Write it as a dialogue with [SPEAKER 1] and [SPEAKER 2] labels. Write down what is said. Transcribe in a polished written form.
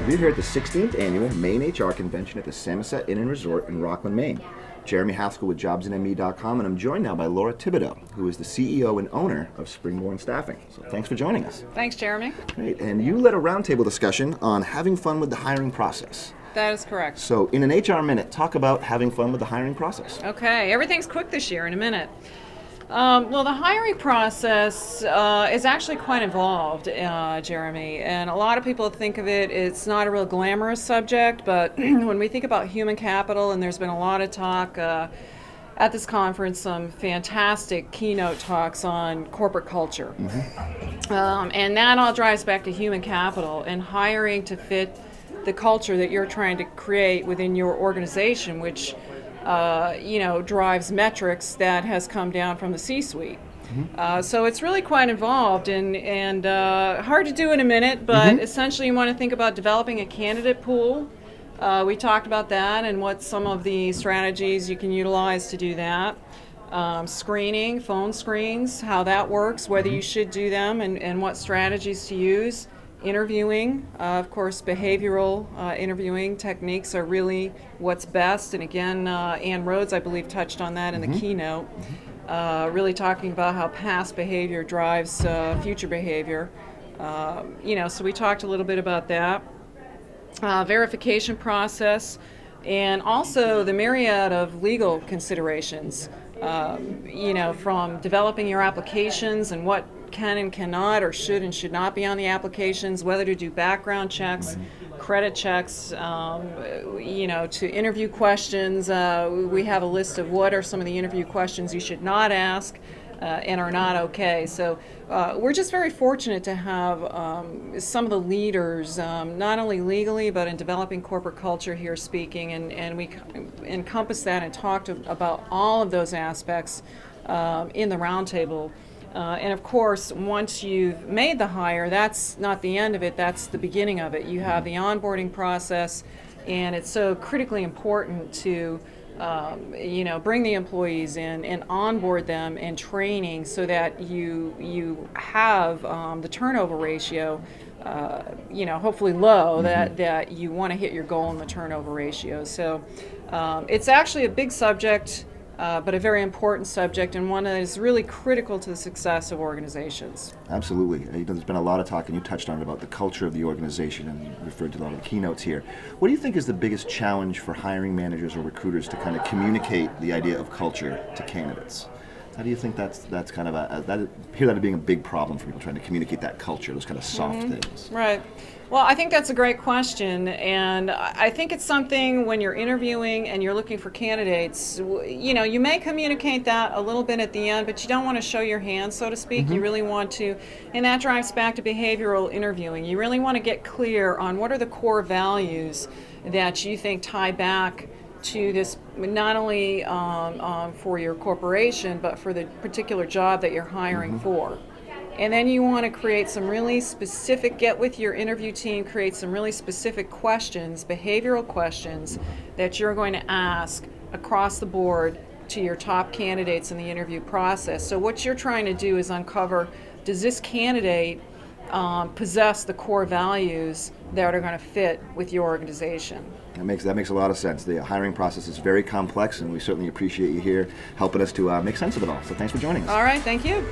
[SPEAKER 1] We're here at the 16th Annual Maine HR Convention at the Samoset Inn and Resort in Rockland, Maine. Jeremy Haskell with JobsInME.com, and I'm joined now by Laura Thibodeau, who is the CEO and owner of Springborn Staffing. So thanks for joining us.
[SPEAKER 2] Thanks, Jeremy.
[SPEAKER 1] Great, and you led a roundtable discussion on having fun with the hiring process.
[SPEAKER 2] That is correct.
[SPEAKER 1] So in an HR minute, talk about having fun with the hiring process.
[SPEAKER 2] Okay, everything's quick this year in a minute. Well, the hiring process is actually quite involved, Jeremy, and a lot of people think of it, it's not a real glamorous subject, but when we think about human capital, and there's been a lot of talk at this conference, some fantastic keynote talks on corporate culture. And that all drives back to human capital and hiring to fit the culture that you're trying to create within your organization, which drives metrics that has come down from the C-suite. So it's really quite involved and hard to do in a minute, but essentially you want to think about developing a candidate pool. We talked about that and what some of the strategies you can utilize to do that. Screening, phone screens, how that works, whether you should do them and what strategies to use. Interviewing, of course, behavioral interviewing techniques are really what's best. And again, Ann Rhodes, I believe, touched on that in the keynote, really talking about how past behavior drives future behavior. So we talked a little bit about that. Verification process, and also the myriad of legal considerations, from developing your applications and what can and cannot or should and should not be on the applications, whether to do background checks, credit checks, to interview questions. We have a list of what are some of the interview questions you should not ask and are not okay. So we're just very fortunate to have some of the leaders, not only legally but in developing corporate culture here speaking, and we encompass that and talked about all of those aspects in the roundtable. And of course, once you've made the hire, that's not the end of it, that's the beginning of it. You have the onboarding process, and it's so critically important to bring the employees in and onboard them in training so that you have the turnover ratio, hopefully low, that you want to hit your goal in the turnover ratio. So it's actually a big subject, but a very important subject, and one that is really critical to the success of organizations.
[SPEAKER 1] Absolutely. There's been a lot of talk, and you touched on it, about the culture of the organization, and you referred to a lot of the keynotes here. What do you think is the biggest challenge for hiring managers or recruiters to kind of communicate the idea of culture to candidates? How do you think that's kind of I hear that as being a big problem for people trying to communicate that culture, those kind of soft things?
[SPEAKER 2] Right. Well, I think that's a great question, and I think it's something when you're interviewing and you're looking for candidates, you may communicate that a little bit at the end, but you don't want to show your hand, so to speak. You really want to, and that drives back to behavioral interviewing. You really want to get clear on what are the core values that you think tie back to this, not only for your corporation, but for the particular job that you're hiring for. And then you want to create some really specific, get with your interview team, create some really specific questions, behavioral questions, that you're going to ask across the board to your top candidates in the interview process. So what you're trying to do is uncover, does this candidate possess the core values that are going to fit with your organization?
[SPEAKER 1] That makes a lot of sense. The hiring process is very complex, and we certainly appreciate you here helping us to make sense of it all. So thanks for joining us.
[SPEAKER 2] All right, thank you.